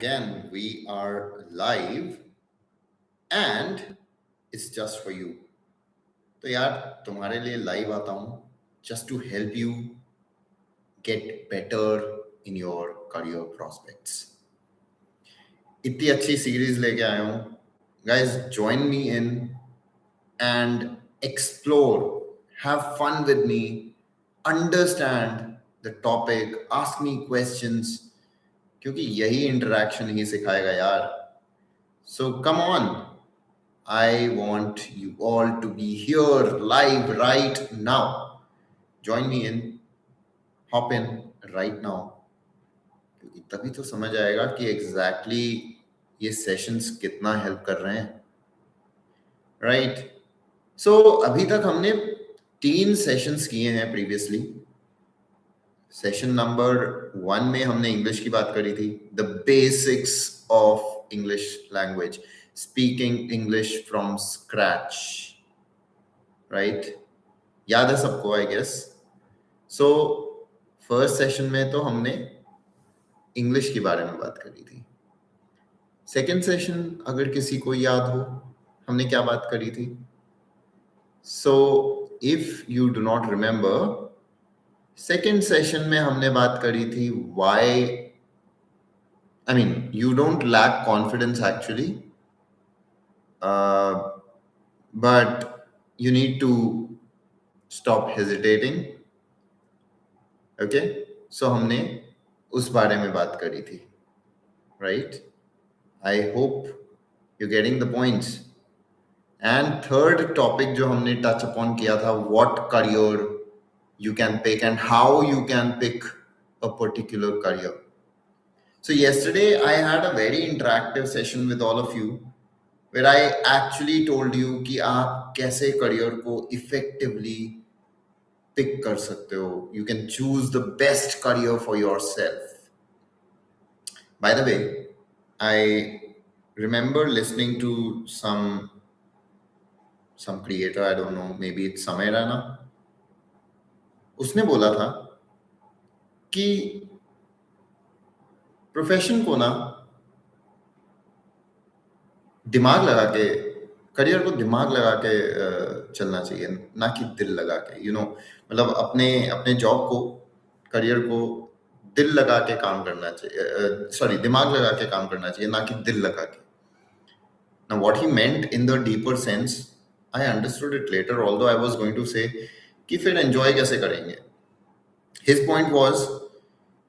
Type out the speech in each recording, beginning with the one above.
Again, we are live and it's just for you. तो यार तुम्हारे लिए लाइव आता हूँ just to help you get better in your career prospects. इतनी अच्छी सीरीज लेके आया हूँ. Guys, join me in and explore, have fun with me, understand the topic, ask me questions, क्योंकि यही इंटरेक्शन ही सिखाएगा यार. So come on, I want you all to be here live right now. Join me in, hop in right now. क्योंकि तभी तो समझ आएगा कि एग्जैक्टली ये सेशंस कितना हेल्प कर रहे हैं, राइट? सो अभी तक हमने 3 सेशंस किए हैं प्रीवियसली. सेशन नंबर 1 में हमने इंग्लिश की बात करी थी, the basics of English language, speaking English from scratch, right? याद है सबको, I guess. So first session में तो हमने इंग्लिश के बारे में बात करी थी. सेकेंड सेशन अगर किसी को याद हो, हमने क्या बात करी थी? So if you do not remember, second session में हमने बात करी थी why, I mean you don't lack confidence actually, but you need to stop hesitating. Okay, so हमने उस बारे में बात करी थी, right? I hope you're getting the points. And third topic जो हमने touch upon किया था, what career you can pick and how you can pick a particular career. So yesterday I had a very interactive session with all of you, where I actually told you कि आप कैसे career को effectively pick कर सकते हो. You can choose the best career for yourself. By the way, I remember listening to some creator, I don't know, maybe it's Samay Rana. उसने बोला था कि प्रोफेशन को ना दिमाग लगा के, करियर को दिमाग लगा के चलना चाहिए, ना कि दिल लगा के. यू नो, मतलब अपने जॉब को, करियर को दिल लगा के काम करना चाहिए, सॉरी, दिमाग लगा के काम करना चाहिए, ना कि दिल लगा के. Now what he meant in the deeper sense, I understood it later, although I was going to say कि फिर एंजॉय कैसे करेंगे. His point was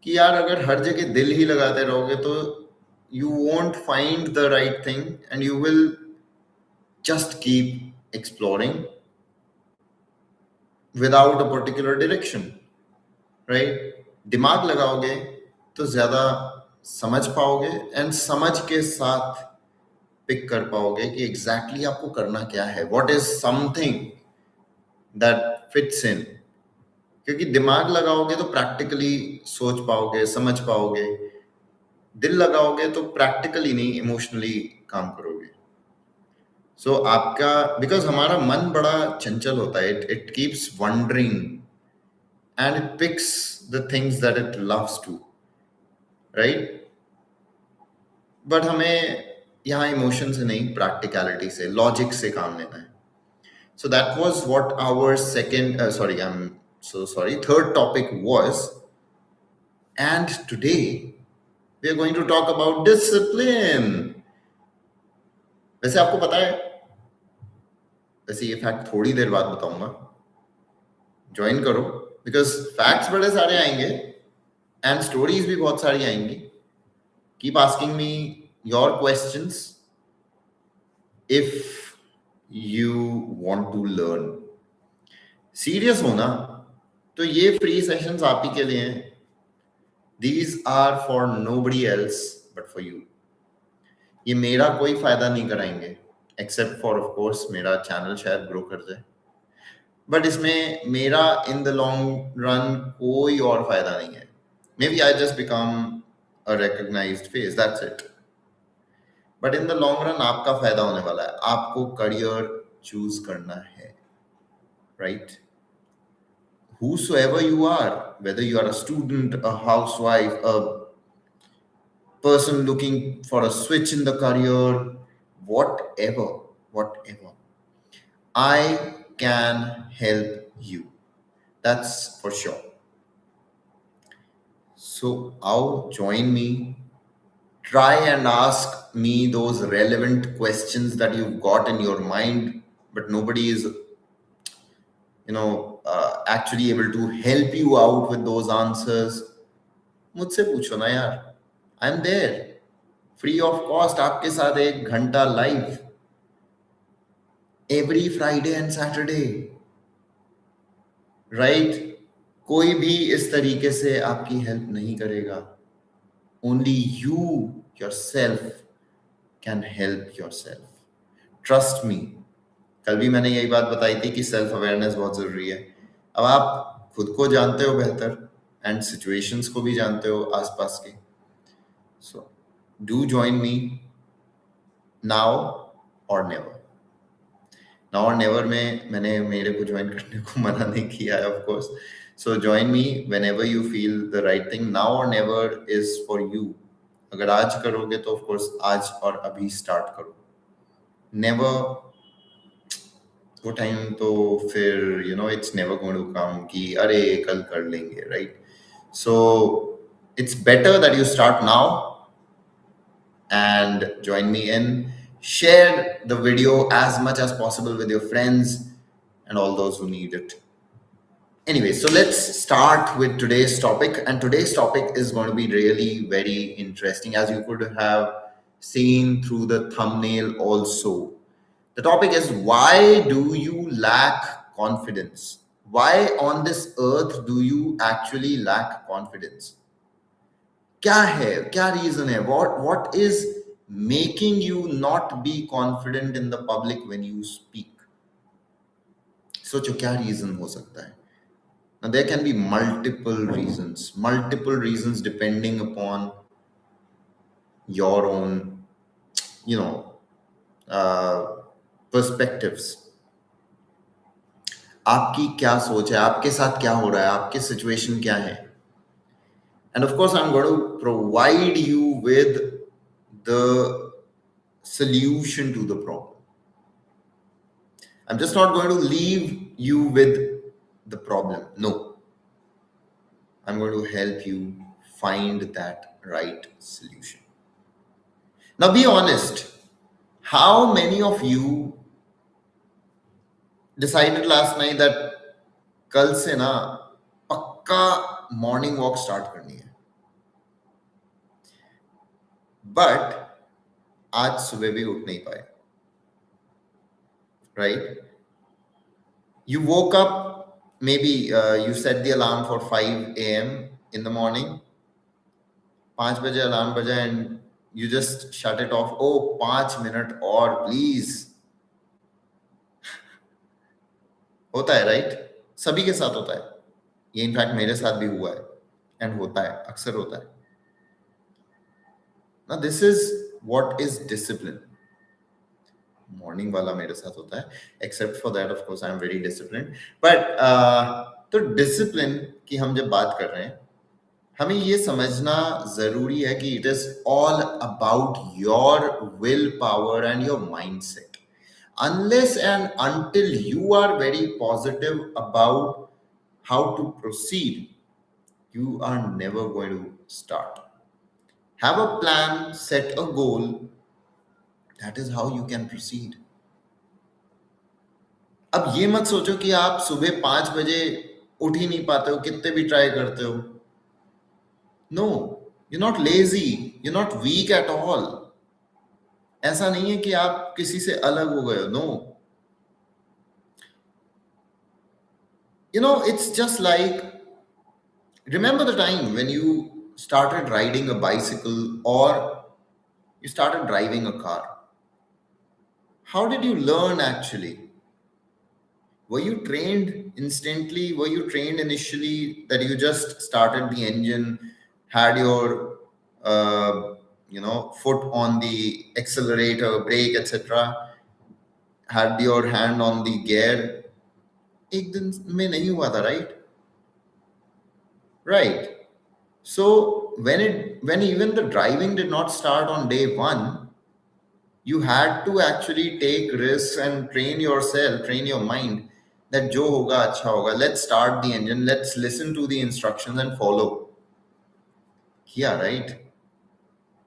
कि यार अगर हर जगह दिल ही लगाते रहोगे तो you won't find the right thing and you will just keep exploring without a particular direction, right? दिमाग लगाओगे तो ज्यादा समझ पाओगे एंड समझ के साथ पिक कर पाओगे कि एग्जैक्टली आपको करना क्या है, what is something that fits इन. क्योंकि दिमाग लगाओगे तो प्रैक्टिकली सोच पाओगे, समझ पाओगे. दिल लगाओगे तो प्रैक्टिकली नहीं, इमोशनली काम करोगे. सो आपका, बिकॉज हमारा मन बड़ा चंचल होता है, it keeps wandering and it picks the things that it loves to, right? But हमें यहाँ इमोशन से नहीं, प्रैक्टिकलिटी से, लॉजिक से काम लेना है. So that was what our third topic was. And today we are going to talk about discipline. वैसे आपको पता है, वैसे ये फैक्ट थोड़ी देर बाद बताऊंगा, ज्वाइन करो, बिकॉज फैक्ट्स बड़े सारे आएंगे एंड स्टोरीज भी बहुत सारी आएंगी. Keep asking me your questions if you want to learn. Serious होना तो ये फ्री सेशंस आप ही के लिए हैं. These are for nobody else but for you. ये मेरा कोई फायदा नहीं कराएंगे, except for of course मेरा चैनल शायद ग्रो कर जाए, बट इसमें मेरा इन द लॉन्ग रन कोई और फायदा नहीं है. Maybe I just become a recognized face, that's it. But in the long run आपका फायदा होने वाला है. आपको करियर चूज करना है, right? Whosoever you are, whether you are a student, a housewife, person looking for a switch in the career, whatever, whatever. I can help you. That's for sure. So, join me. Try and ask me those relevant questions that you've got in your mind, but nobody is, actually able to help you out with those answers. मुझसे पूछो ना यार. I am there free of cost आपके साथ 1 घंटा live every Friday and Saturday, right? कोई भी इस तरीके से आपकी हेल्प नहीं करेगा. Only you your self can help your self. Trust me. कल भी मैंने यही बात बताई थी कि सेल्फ अवेयरनेस बहुत जरूरी है. अब आप खुद को जानते हो बेहतर एंड सिचुएशंस को भी जानते हो आसपास के. So do join me now और नेवर. नाउ और नेवर में मैंने मेरे को ज्वाइन करने को मना नहीं किया है, of course. So join me when ever you feel the right thing. Now और नेवर इज फॉर यू. अगर आज करोगे तो ऑफ कोर्स आज और अभी स्टार्ट करो. नेवर, वो टाइम तो फिर it's never going to come कि अरे कल कर लेंगे, right? So it's better that you start now and join me in. Share the video as much as possible with your friends and all those who need it. Anyway, so let's start with today's topic. And today's topic is going to be really very interesting, as you could have seen through the thumbnail also. The topic is, why do you lack confidence? Why on this earth do you actually lack confidence? क्या है, क्या reason है, what is making you not be confident in the public when you speak? सोचो क्या reason हो सकता है. Now there can be multiple reasons depending upon your own perspectives. आपकी क्या सोच है, आपके साथ क्या हो रहा है, आपके सिचुएशन क्या है. And of course, I'm going to provide you with the solution to the problem. I'm just not going to leave you with the problem. No. I'm going to help you find that right solution. Now, be honest. How many of you decided last night that कल से ना पक्का morning walk start करनी है, but आज सुबह भी उठ नहीं पाए, right? You woke up, maybe you set the alarm for 5 a.m. in the morning. 5 बजे अलार्म बजा and you just shut it off. Oh, 5 minute और प्लीज. होता है, राइट? सभी के साथ होता है. ये इनफैक्ट मेरे साथ भी हुआ है एंड होता है, अक्सर होता है. Now this is what is discipline. Morning वाला मेरे साथ होता है, except for that of course I am very disciplined. But तो डिसिप्लिन की हम जब बात कर रहे हैं, हमें ये समझना जरूरी है कि it is all about your will power and your mindset. Unless and until you are very positive about how to proceed, you are never going to start. Have a plan, set a goal. That is how you can proceed. अब ये मत सोचो कि आप सुबह 5 बजे उठ ही नहीं पाते हो, कितने भी ट्राई करते हो. No, you're not lazy, you're not weak at all. ऐसा नहीं है कि आप किसी से अलग हो गए हो. No. It's just like, remember the time when you started riding a bicycle or you started driving a car. How did you learn actually? Were you trained instantly? Were you trained initially that you just started the engine, had your foot on the accelerator, brake, etc., had your hand on the gear? एक दिन में नहीं हुआ था, right? So when even the driving did not start on day one, you had to actually take risks and train yourself, train your mind that jo hoga acha hoga. Let's start the engine. Let's listen to the instructions and follow. Yeah, right.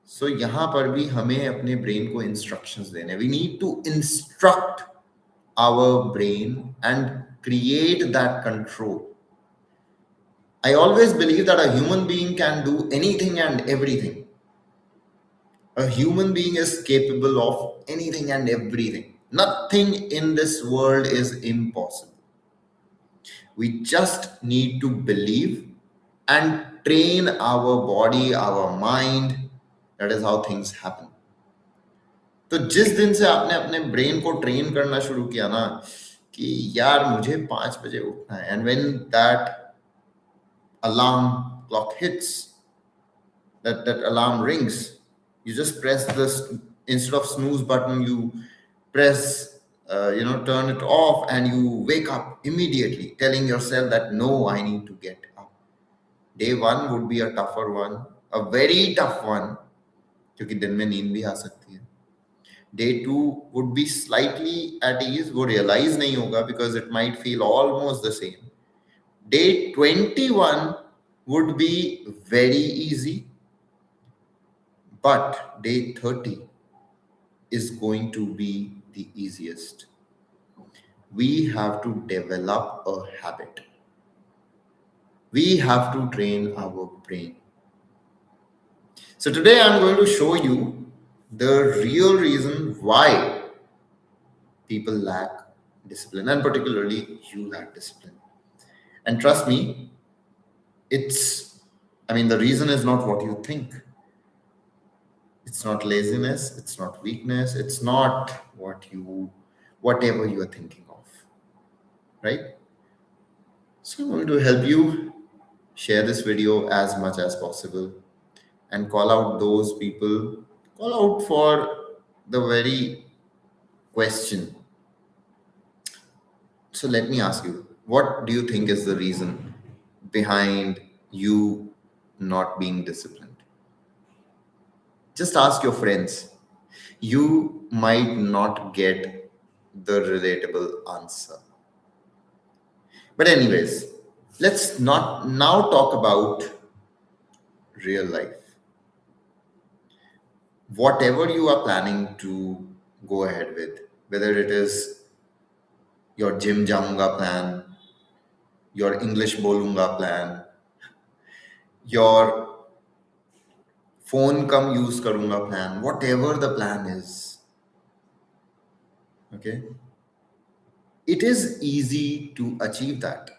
So यहाँ पर भी हमें अपने brain को instructions देने. We need to instruct our brain and create that control. I always believe that a human being can do anything and everything. A human being is capable of anything and everything. Nothing in this world is impossible. We just need to believe and train our body, our mind. That is how things happen. तो जिस दिन से आपने अपने brain को train करना शुरू किया ना कि यार मुझे 5 बजे उठना है, and when that alarm clock hits, that alarm rings, you just press this, instead of snooze button, you press turn it off, and you wake up immediately telling yourself that no, I need to get up. Day one would be a tougher one, a very tough one, क्योंकि दिन में नींद भी आ सकती है. Day 2 would be slightly at ease, वो realize नहीं होगा because it might feel almost the same. Day 21 would be very easy, but day 30 is going to be the easiest. We have to develop a habit. We have to train our brain. So today I'm going to show you the real reason why people lack discipline, and particularly you lack discipline. And trust me, the reason is not what you think. It's not laziness, it's not weakness, it's not whatever you are thinking of, right? So I'm going to help you share this video as much as possible and call out those people, call out for the very question. So let me ask you, what do you think is the reason behind you not being disciplined? Just ask your friends. You might not get the relatable answer. But anyways, let's not now talk about real life. Whatever you are planning to go ahead with, whether it is your gym jaunga plan, your English bolunga plan, your phone kam use karunga plan, whatever the plan is, okay, it is easy to achieve that.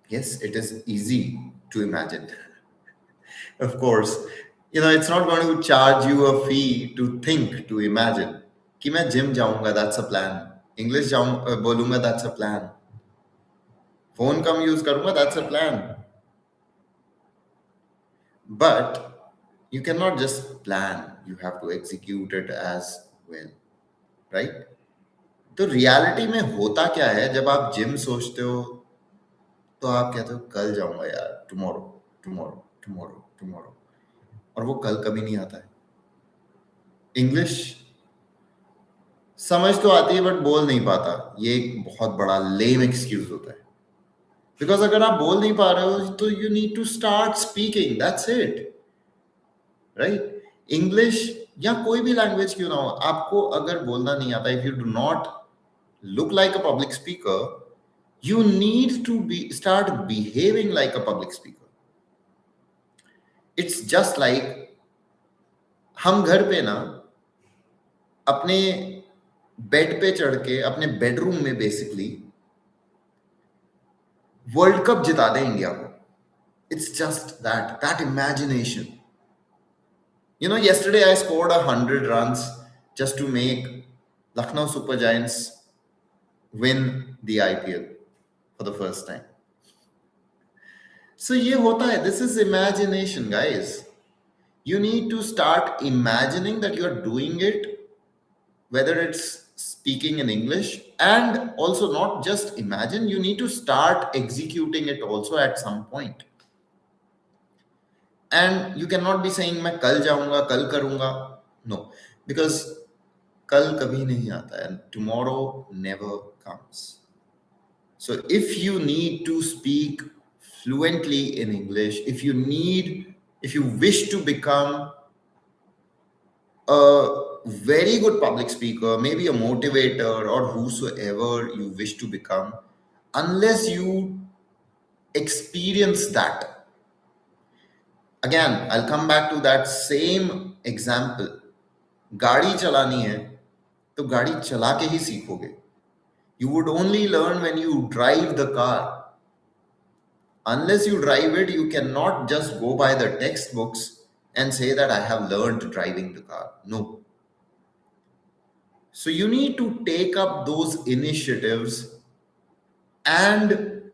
Yes, it is easy to imagine. Of course, it's not going to charge you a fee to think, to imagine. कि मैं gym जाऊंगा, that's a plan. English बोलूंगा, that's a plan. Phone come use करूंगा, that's a plan. But you cannot just plan, you have to execute it as well, right? तो reality में होता क्या है, जब आप जिम सोचते हो तो आप कहते हो कल जाऊंगा यार, टुमारो टुमारो टुमारो टुमारो, और वो कल कभी नहीं आता है. इंग्लिश समझ तो आती है बट बोल नहीं पाता, ये एक बहुत बड़ा लेम एक्सक्यूज होता है. बिकॉज अगर आप बोल नहीं पा रहे हो तो you need to start speaking, that's it, right? English या कोई भी लैंग्वेज क्यों ना हो, आपको अगर बोलना नहीं आता, if you do not look like a public speaker, you need to start behaving like a public speaker. It's just like हम घर पे ना अपने बेड पे चढ़ के अपने बेडरूम में बेसिकली वर्ल्ड कप जिता दें इंडिया को. It's just that imagination. Yesterday I scored 100 runs just to make Lucknow Super Giants win the IPL for the first time. So ये होता है, this is imagination, guys. You need to start imagining that you are doing it, whether it's speaking in English, and also not just imagine, you need to start executing it also at some point. And you cannot be saying मैं कल जाऊंगा कल करूंगा. No, because कल कभी नहीं आता and tomorrow never comes. So if you need to speak fluently in English, if you wish to become a very good public speaker, maybe a motivator or whosoever you wish to become, unless you experience that, again, I'll come back to that same example. गाड़ी चलानी है तो गाड़ी चला के ही सीखोगे. You would only learn when you drive the car. Unless you drive it, you cannot just go by the textbooks and say that I have learned driving the car. No. So you need to take up those initiatives and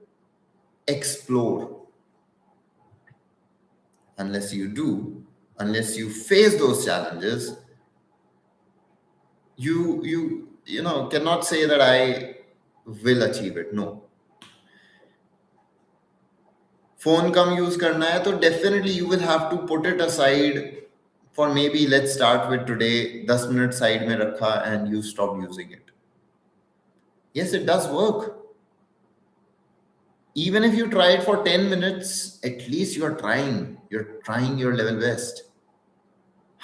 explore. Unless you do, unless you face those challenges, you cannot say that I will achieve it. No. Phone कम use करना है तो definitely you will have to put it aside for maybe let's start with today 10 minute side में रखा and you stop using it. Yes, it does work. Even if you try it for 10 minutes, at least you're trying your level best.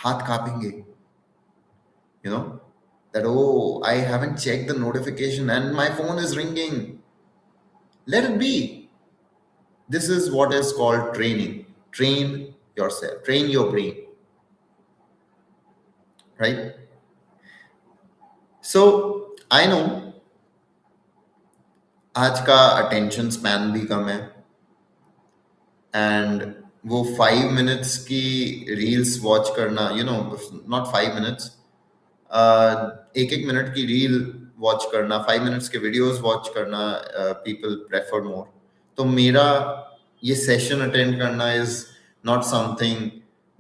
हाथ कांपेंगे, that, oh, I haven't checked the notification and my phone is ringing. Let it be. This is what is called training. Train yourself, train your brain, right? So I know आज का attention span भी कम है and वो 5 minutes की reels watch करना, not 5 minutes, एक एक minute की रील वॉच करना, 5 मिनट्स के वीडियोस वॉच करना, पीपल प्रेफर मोर. तो मेरा ये सेशन अटेंड करना is not something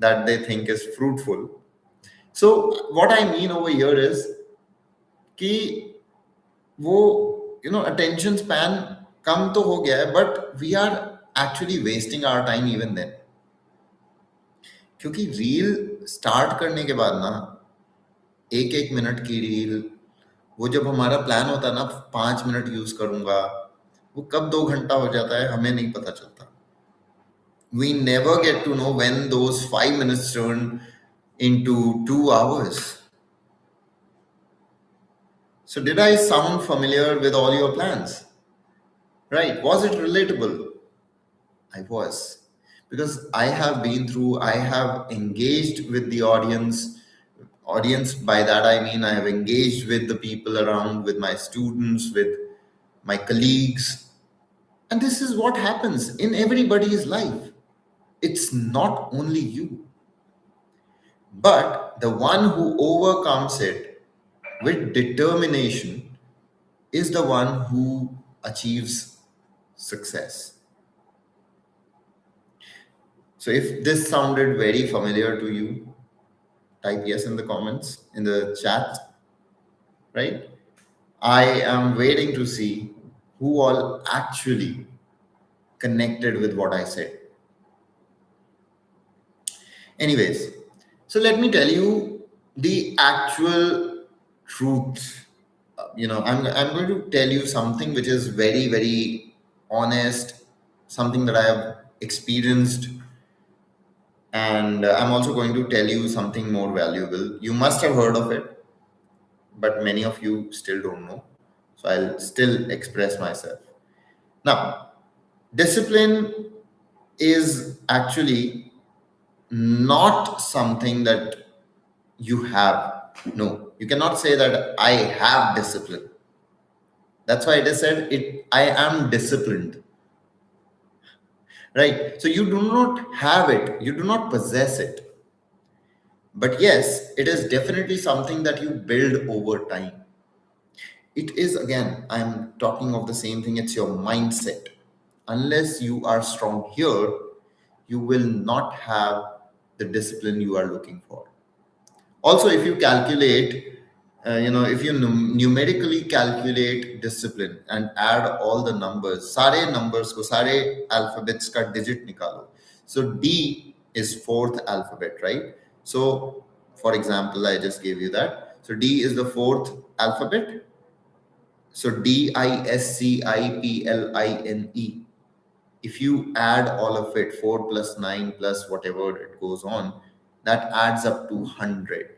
that they think is fruitful. So what I mean over here is कि वो अटेंशन स्पैन कम तो हो गया है, but we are actually wasting our time even then. क्योंकि रील स्टार्ट करने के बाद ना, एक एक मिनट की रील, वो जब हमारा प्लान होता है ना 5 मिनट यूज करूंगा, वो कब 2 घंटा हो जाता है हमें नहीं पता चलता. We never get to know when those 5 minutes turn into 2 hours. So did I sound familiar with all your plans? Right? Was it relatable? I was. Because I have been through, I have engaged with the audience. Audience, by that I mean I have engaged with the people around, with my students, with my colleagues. And this is what happens in everybody's life. It's not only you. But the one who overcomes it with determination is the one who achieves success. So if this sounded very familiar to you, type yes in the comments, in the chat, right? I am waiting to see who all actually connected with what I said. Anyways, so let me tell you the actual truth. I'm going to tell you something which is very, very honest, something that I have experienced, and I'm also going to tell you something more valuable. You must have heard of it, but many of you still don't know. So I'll still express myself. Now, discipline is actually not something that you have. No, you cannot say that I have discipline. That's why it is said I am disciplined. Right? So you do not have it, you do not possess it. But yes, it is definitely something that you build over time. It is, again, I'm talking of the same thing, it's your mindset. Unless you are strong here, you will not have the discipline you are looking for. Also, if you calculate, if you numerically calculate discipline and add all the numbers, सारे numbers को, सारे alphabets का digit निकालो. So D is fourth alphabet, right? So for example, I just gave you that. So D is the fourth alphabet. So Discipline. If you add all of it, 4 plus 9 plus whatever it goes on, that adds up to 100.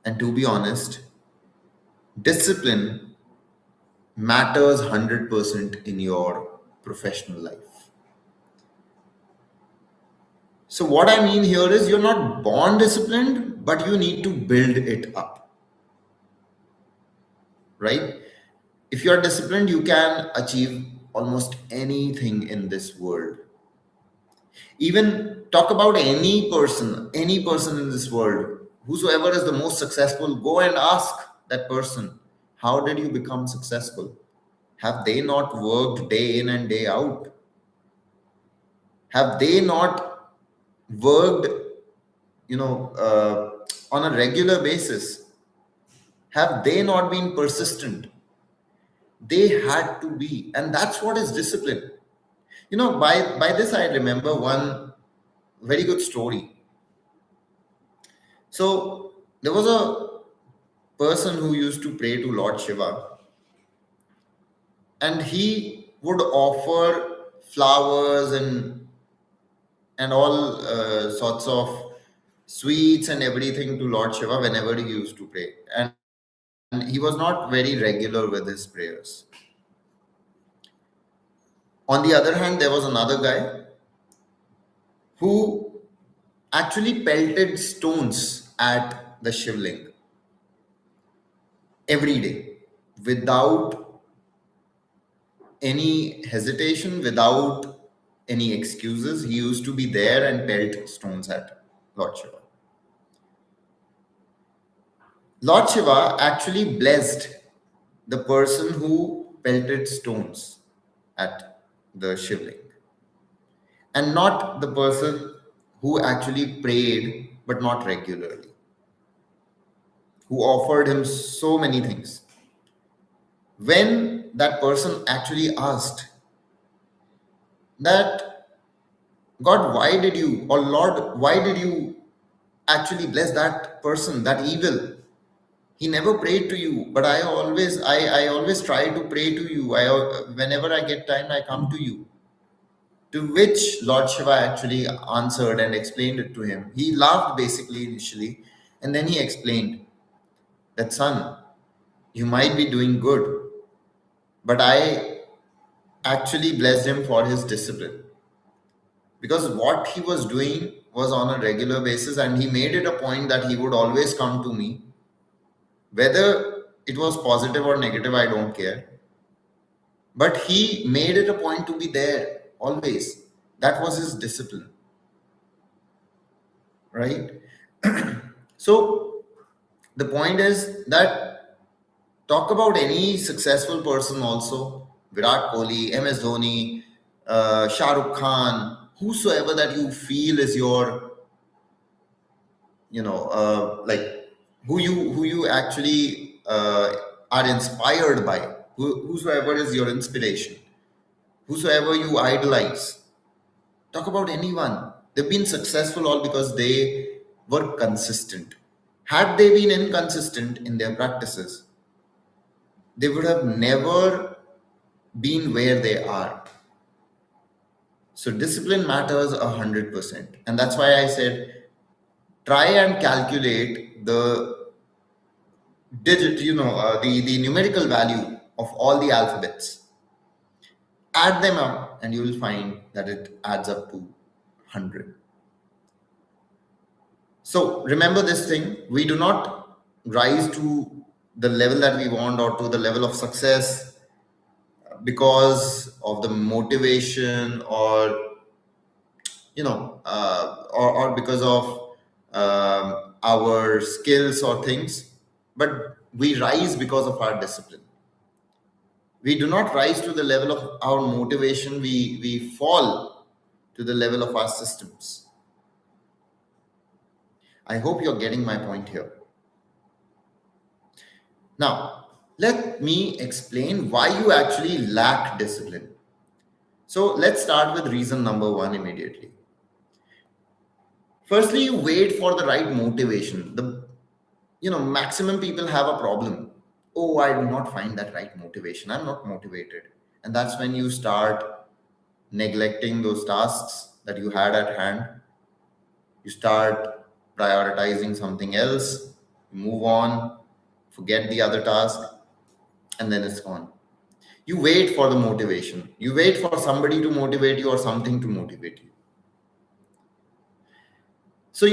And to be honest, discipline matters 100% in your professional life. So, what I mean here is you're not born disciplined, but you need to build it up, right? If you're disciplined, you can achieve almost anything in this world. Even talk about any person in this world, whosoever is the most successful, go and ask that person, how did you become successful? Have they not worked day in and day out? Have they not worked, on a regular basis? Have they not been persistent? They had to be, and that's what is discipline. By this I remember one very good story. So there was a person who used to pray to Lord Shiva, and he would offer flowers and all sorts of sweets and everything to Lord Shiva whenever he used to pray. And he was not very regular with his prayers. On the other hand, there was another guy who actually pelted stones at the shivling every day without any hesitation, without any excuses. He used to be there and pelt stones at Lord Shiva. Lord Shiva actually blessed the person who pelted stones at the shivling, and not the person who actually prayed but not regularly, who offered him so many things. When that person actually asked that, God, why did you, or Lord, why did you actually bless that person, that evil? He never prayed to you, but I always try to pray to you. Whenever I get time, I come to you. To which Lord Shiva actually answered and explained it to him. He laughed basically initially, and then he explained that, son, you might be doing good, but I actually blessed him for his discipline, because what he was doing was on a regular basis, and he made it a point that he would always come to me, whether it was positive or negative, I don't care, but he made it a point to be there always. That was his discipline, right? So the point is that, talk about any successful person also, Virat Kohli, MS Dhoni, Shah Rukh Khan, whosoever that you feel is your, like, who you actually are inspired by, whosoever is your inspiration, whosoever you idolize. Talk about anyone. They've been successful all because they were consistent. Had they been inconsistent in their practices, they would have never been where they are. So discipline matters 100%. And that's why I said, try and calculate the the numerical value of all the alphabets. Add them up and you will find that it adds up to 100. So remember this thing, we do not rise to the level that we want or to the level of success because of the motivation, or or because of our skills or things, but we rise because of our discipline. We do not rise to the level of our motivation, we fall to the level of our systems. I hope you're getting my point here. Now, let me explain why you actually lack discipline. So let's start with reason number one immediately. Firstly, you wait for the right motivation. Maximum people have a problem. Oh, I do not find that right motivation. I'm not motivated. And that's when you start neglecting those tasks that you had at hand. You start prioritizing something else, move on, forget the other task, and then it's gone. You wait for the motivation. You wait for somebody to motivate you or something to motivate you. So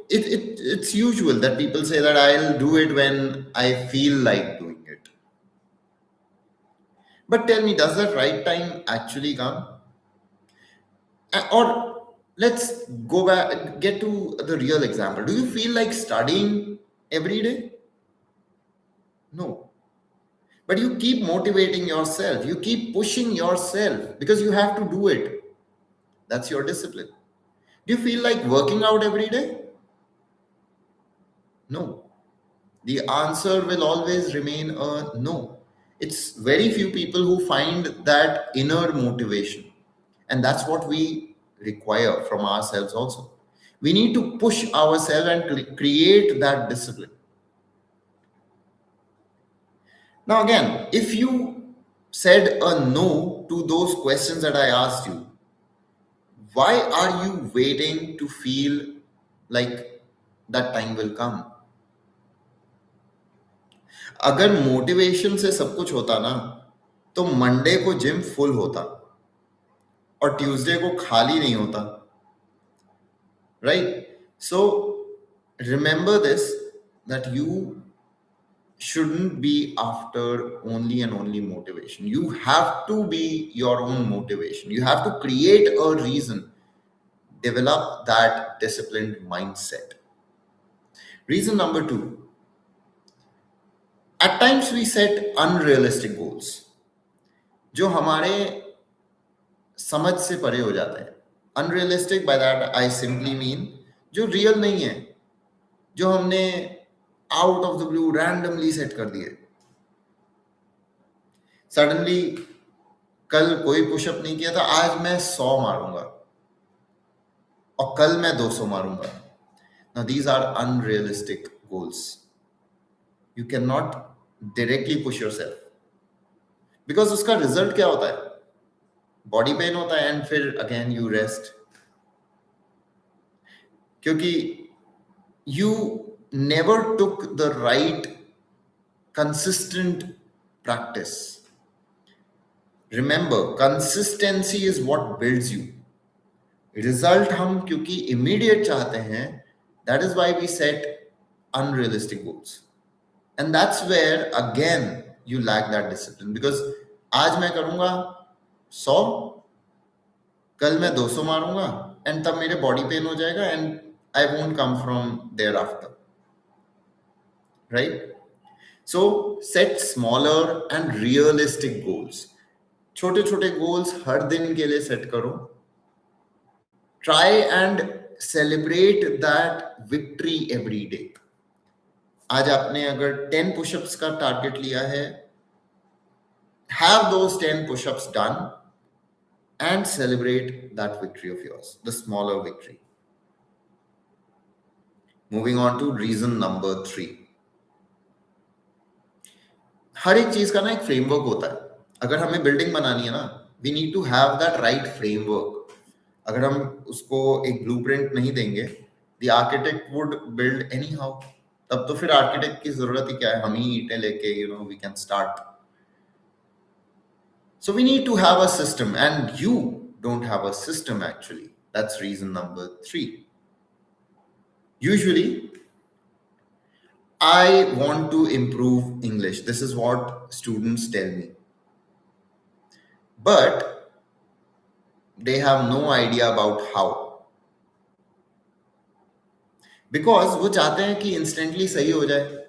it's usual that people say that I'll do it when I feel like doing it. But tell me, does that right time actually come? Or let's go back, get to the real example. Do you feel like studying every day? No. But you keep motivating yourself. You keep pushing yourself because you have to do it. That's your discipline. Do you feel like working out every day? No. The answer will always remain a no. It's very few people who find that inner motivation. And that's what we require from ourselves also. We need to push ourselves and create that discipline. Now, again, if you said a no to those questions that I asked you, why are you waiting to feel like that time will come? अगर motivation से सब कुछ होता ना, तो Monday को gym full होता और ट्यूसडे को खाली नहीं होता, right? So remember this, that you shouldn't be after only and only motivation. You have to be your own motivation. You have to create a reason, develop that disciplined mindset. Reason number 2, at times we set unrealistic goals जो हमारे समझ से परे हो जाते हैं. Unrealistic by that I simply mean जो real नहीं है, जो हमने out of the blue randomly set कर दिए. सडनली कल कोई पुशअप नहीं किया था, आज मैं 100 मारूंगा और कल मैं 200 मारूंगा. Now these are unrealistic goals. You cannot directly push yourself because उसका रिजल्ट क्या होता है? बॉडी पेन होता है एंड फिर अगेन यू रेस्ट, क्योंकि you never took the right consistent practice. Remember, consistency is what builds you. Result हम क्योंकि इमीडिएट चाहते हैं, that is why we set unrealistic goals. And that's where again you lack that discipline, because आज मैं करूंगा 100, कल मैं 200 मारूंगा एंड तब मेरे बॉडी पेन हो जाएगा and I won't come from there after, right? So set smaller and realistic goals. छोटे छोटे गोल्स हर दिन के लिए सेट करो. Try and celebrate that victory every day. आज आपने अगर 10 पुशअप्स का टारगेट लिया है, have those 10 push-ups done and celebrate that victory of yours, the smaller victory. Moving on to reason number 3. हर एक चीज का ना एक फ्रेमवर्क होता है. अगर हमें बिल्डिंग बनानी है ना, we need to have that right framework. अगर हम उसको एक ब्लूप्रिंट नहीं देंगे, the architect would build anyhow. तब तो फिर आर्किटेक्ट की जरूरत ही क्या है? हम ही ईंटें लेके we can start. So we need to have a system, and you don't have a system actually. That's reason number 3. Usually, I want to improve English. This is what students tell me. But they have no idea about how. Because वो चाहते हैं कि instantly सही हो जाए,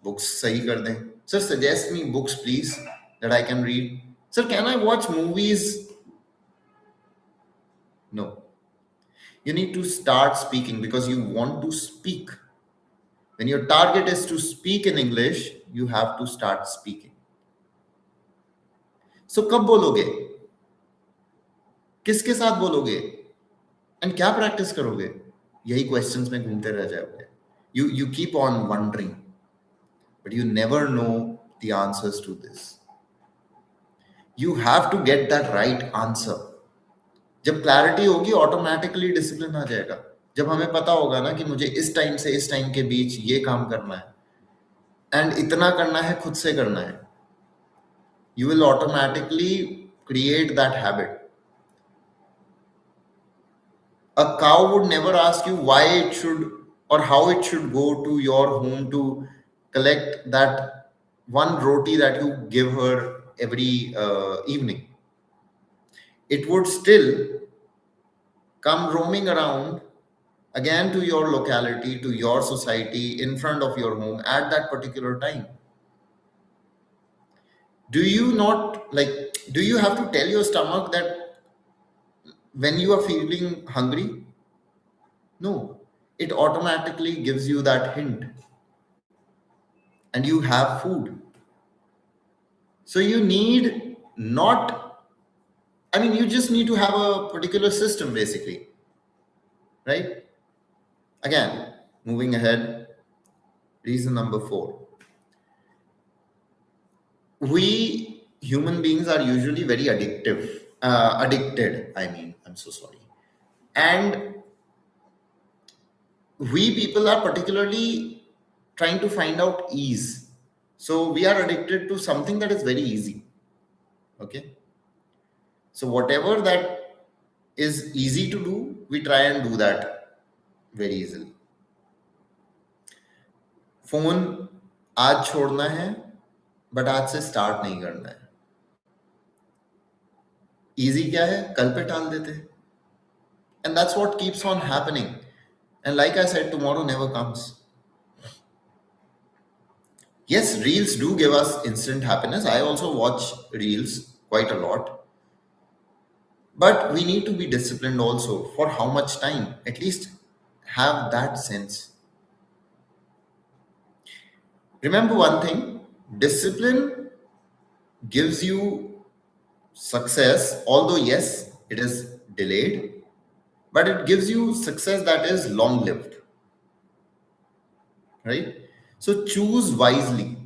books सही कर दें. Sir, suggest me books please that I can read. Sir, can I watch movies? No. You need to start speaking because you want to speak. When your target is to speak in English, you have to start speaking. So कब बोलोगे? किसके साथ बोलोगे? And क्या practice करोगे? यही questions में घूमते रह जाओगे. You keep on wondering, but you never know the answers to this. You have to get that right answer. जब क्लैरिटी होगी ऑटोमेटिकली डिसिप्लिन आ जाएगा. जब हमें पता होगा ना कि मुझे इस टाइम से इस टाइम के बीच ये काम करना है एंड इतना करना है, खुद से करना है, you will automatically create that habit. A cow would never ask you why it should or how it should go to your home to collect that one roti that you give her every evening. It would still come roaming around again to your locality, to your society, in front of your home at that particular time. Do you not like, do you have to tell your stomach that when you are feeling hungry? No, it automatically gives you that hint and you have food. So you need not, I mean, you just need to have a particular system basically, right? Again, moving ahead, reason number 4. We human beings are usually very addicted. I mean, I'm so sorry. And we people are particularly trying to find out ease. So we are addicted to something that is very easy. Okay. So whatever that is easy to do, we try and do that very easily. Phone आज छोड़ना है, but आज से start नहीं करना है. Easy क्या है, कल पे टाल देते हैं. And that's what keeps on happening. And like I said, tomorrow never comes. Yes, reels do give us instant happiness. I also watch reels quite a lot. But we need to be disciplined also. For how much time? At least have that sense. Remember one thing, discipline gives you success, although yes, it is delayed, but it gives you success that is long lived, right? So choose wisely,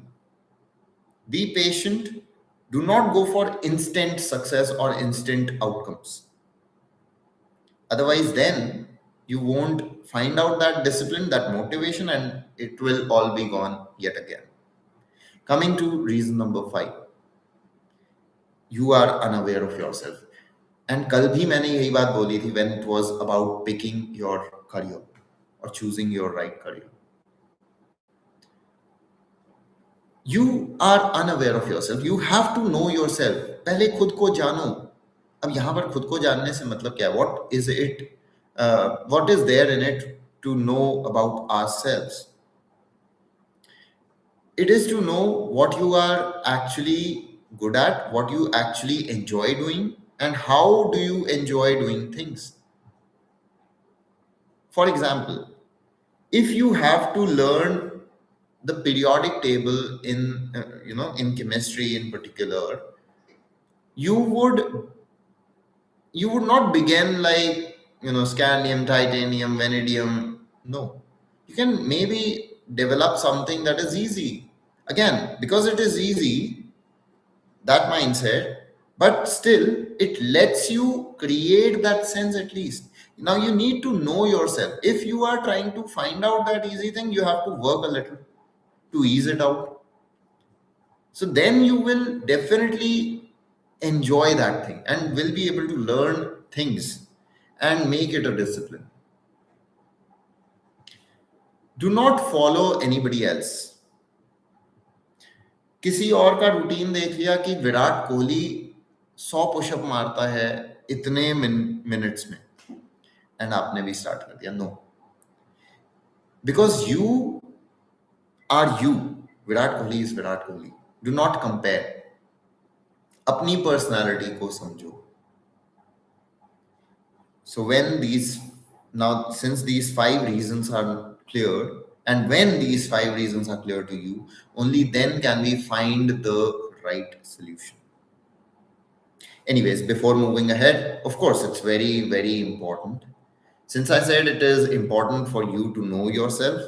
be patient, do not go for instant success or instant outcomes. Otherwise then you won't find out that discipline, that motivation, and it will all be gone yet again. Coming to reason number 5, you are unaware of yourself. And कल भी मैंने यही बात बोली थी when it was about picking your career or choosing your right career. You are unaware of yourself. You have to know yourself. पहले खुद को जानो. अब यहाँ पर खुद को जानने से मतलब क्या है? What is it? What is there in it to know about ourselves? It is to know what you are actually good at, what you actually enjoy doing, and how do you enjoy doing things. For example, if you have to learn the periodic table in in chemistry in particular, you would not begin like scandium, titanium, vanadium. No, you can maybe develop something that is easy. Again, because it is easy, that mindset, but still it lets you create that sense at least. Now you need to know yourself. If you are trying to find out that easy thing, you have to work a little to ease it out. So then you will definitely enjoy that thing and will be able to learn things and make it a discipline. Do not follow anybody else. किसी और का routine देख लिया कि Virat Kohli 100 pushup मारता है इतने minutes में एंड आपने भी स्टार्ट कर दिया. No, because you are you. Virat Kohli is Virat Kohli. Do not compare. अपनी पर्सनालिटी को समझो. So since these 5 reasons are clear, and when these 5 reasons are clear to you, only then can we find the right solution. Anyways, before moving ahead, of course, it's very, very important Since I said it is important for you to know yourself,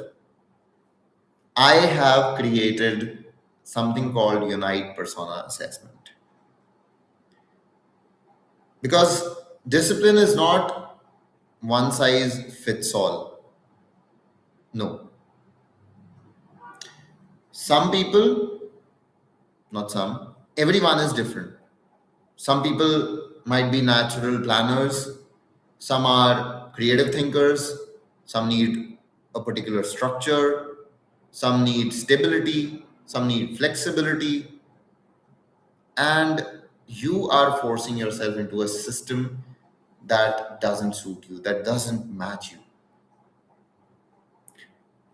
I have created something called Unite Persona Assessment. Because discipline is not one size fits all. No. Some people, not some, everyone is different. Some people might be natural planners, some are creative thinkers, some need a particular structure, some need stability, some need flexibility, and you are forcing yourself into a system that doesn't suit you, that doesn't match you.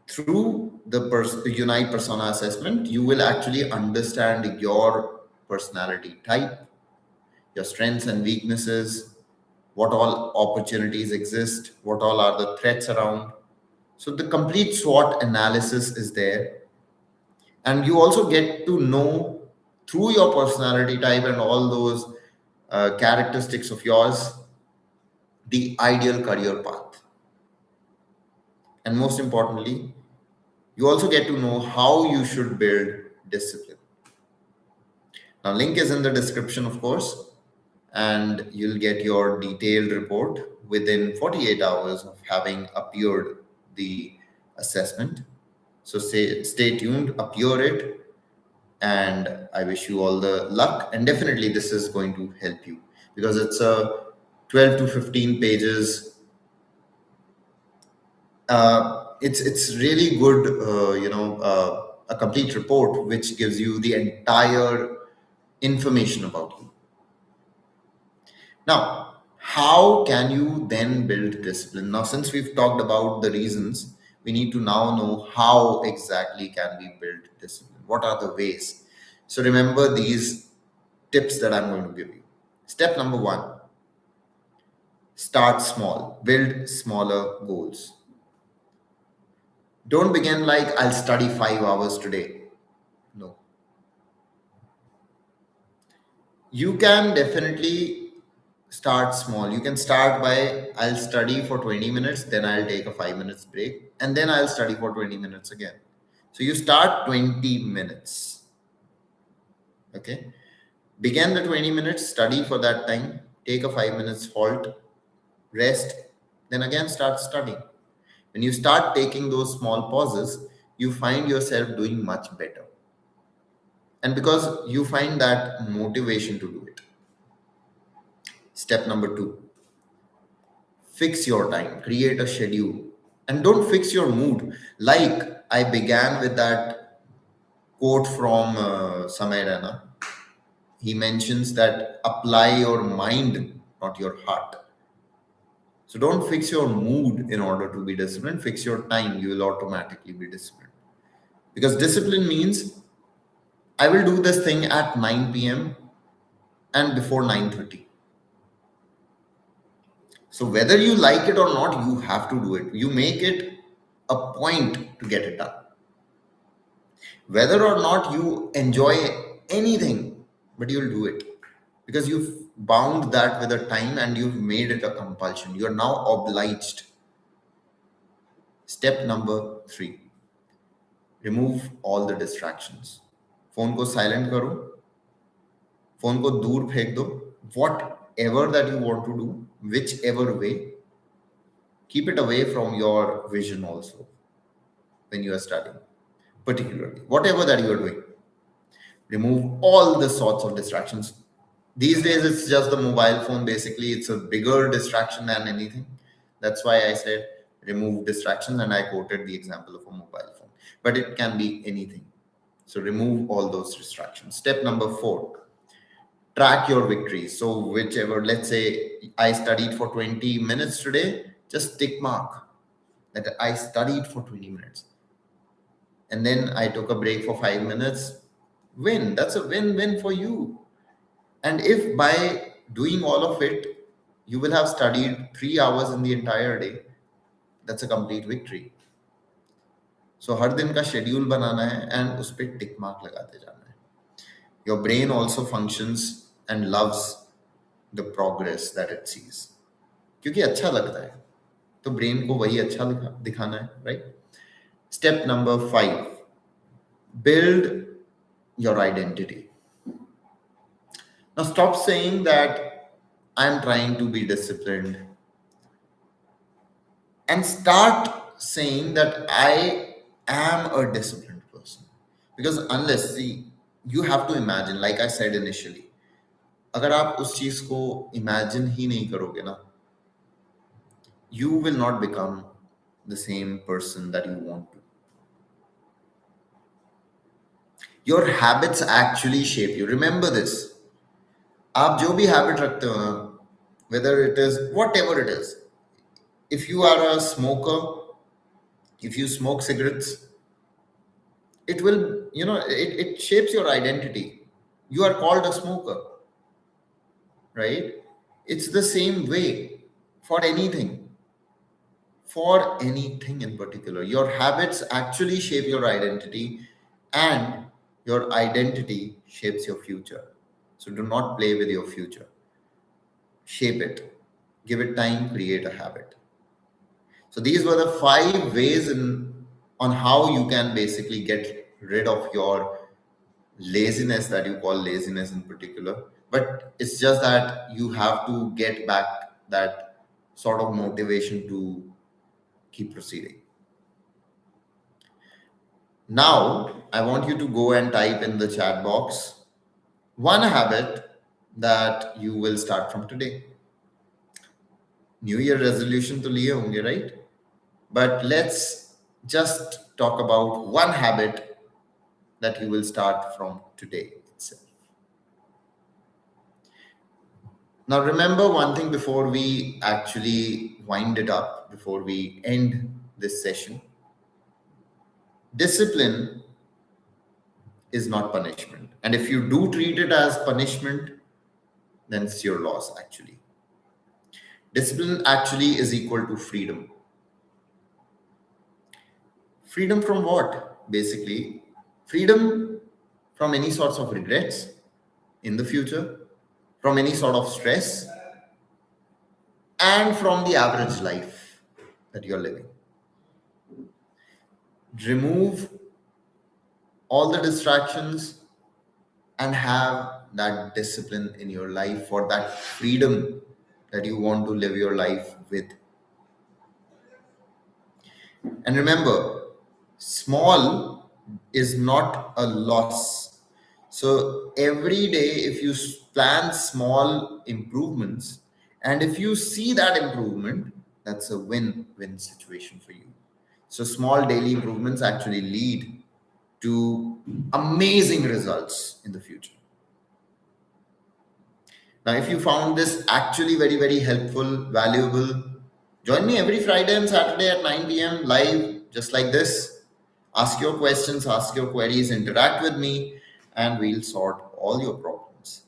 Through the Unite Persona Assessment, you will actually understand your personality type, your strengths and weaknesses, what all opportunities exist, what all are the threats around. So the complete SWOT analysis is there. And you also get to know through your personality type and all those characteristics of yours the ideal career path. And most importantly, you also get to know how you should build discipline. Now, link is in the description, of course, and you'll get your detailed report within 48 hours of having appeared the assessment. So stay tuned, appear it, and I wish you all the luck. And definitely, this is going to help you because it's a 12 to 15 pages. It's really good, a complete report which gives you the entire information about you. Now, how can you then build discipline? Now, since we've talked about the reasons, we need to now know how exactly can we build discipline. What are the ways? So remember these tips that I'm going to give you. Step number one: start small, build smaller goals. Don't begin like I'll study 5 hours today. No. You can definitely start small. You can start by I'll study for 20 minutes, then I'll take a 5 minutes break, and then I'll study for 20 minutes again. So you start 20 minutes. Okay. Begin the 20 minutes, study for that time, take a 5 minutes halt, rest, then again start studying. When you start taking those small pauses, you find yourself doing much better. And because you find that motivation to do it. Step number two: fix your time, create a schedule, and don't fix your mood. Like I began with that quote from Samay Rana. He mentions that apply your mind, not your heart. So don't fix your mood in order to be disciplined. Fix your time, you will automatically be disciplined. Because discipline means I will do this thing at 9 p.m. and before 9:30. So whether you like it or not, you have to do it. You make it a point to get it done. Whether or not you enjoy anything, but you'll do it because you've bound that with a time and you've made it a compulsion. You are now obliged. Step number three: remove all the distractions. Phone को silent करो, phone को दूर फेंक दो. Whatever that you want to do, whichever way, keep it away from your vision also when you are studying, particularly whatever that you are doing. Remove all the sorts of distractions. These days it's just the mobile phone. Basically it's a bigger distraction than anything. That's why I said remove distractions, and I quoted the example of a mobile phone, but it can be anything. So remove all those distractions. Step number four: track your victories. So whichever, let's say I studied for 20 minutes today, just tick mark that I studied for 20 minutes, and then I took a break for 5 minutes. Win. That's a win-win for you. And if by doing all of it, you will have studied 3 hours in the entire day, that's a complete victory. So हर दिन का schedule बनाना है and उस पर tick mark लगाते जाना है. Your brain also functions and loves the progress that it sees. क्योंकि अच्छा लगता है. तो ब्रेन को वही अच्छा दिखाना है, right? Step number 5, build your identity. Now stop saying that I'm trying to be disciplined and start saying that I am a disciplined person. Because unless, see, you have to imagine, like I said initially, अगर आप उस चीज को imagine ही नहीं करोगे ना, you will not become the same person that you want to. Your habits actually shape you. Remember this. आप जो भी हैबिट रखते हो ना, whether it is whatever it is, if you are a smoker, if you smoke cigarettes, it will, it shapes your identity. You are called a smoker, right? It's the same way for anything. For anything in particular, your habits actually shape your identity, and your identity shapes your future. So do not play with your future. Shape it. Give it time, create a habit. So these were the 5 ways on how you can basically get rid of your laziness, that you call laziness in particular. But it's just that you have to get back that sort of motivation to keep proceeding. Now, I want you to go and type in the chat box one habit that you will start from today. New Year resolution to liye honge, right? But let's just talk about one habit that you will start from today itself. Now, remember one thing before we actually wind it up, before we end this session. Discipline is not punishment. And if you do treat it as punishment, then it's your loss actually. Discipline actually is equal to freedom. Freedom from what? Basically, freedom from any sorts of regrets in the future, from any sort of stress, and from the average life that you're living. Remove all the distractions and have that discipline in your life for that freedom that you want to live your life with. And remember, small is not a loss. So every day, if you plan small improvements, and if you see that improvement, that's a win-win situation for you. So small daily improvements actually lead to amazing results in the future. Now, if you found this actually very, very helpful, valuable, join me every Friday and Saturday at 9 p.m. live, just like this. Ask your questions, ask your queries, interact with me, and we'll sort all your problems.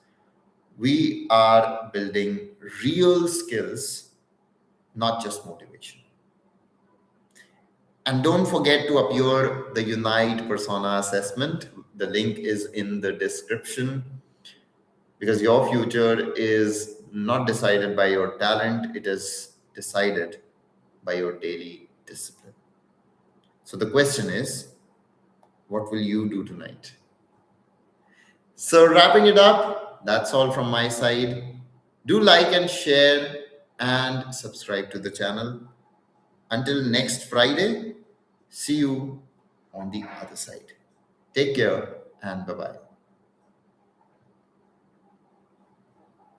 We are building real skills, not just motivation. And don't forget to appear the Unite Persona assessment. The link is in the description, because your future is not decided by your talent, it is decided by your daily discipline. So the question is, what will you do tonight? So wrapping it up, that's all from my side. Do like and share and subscribe to the channel. Until next Friday, see you on the other side. Take care and bye-bye.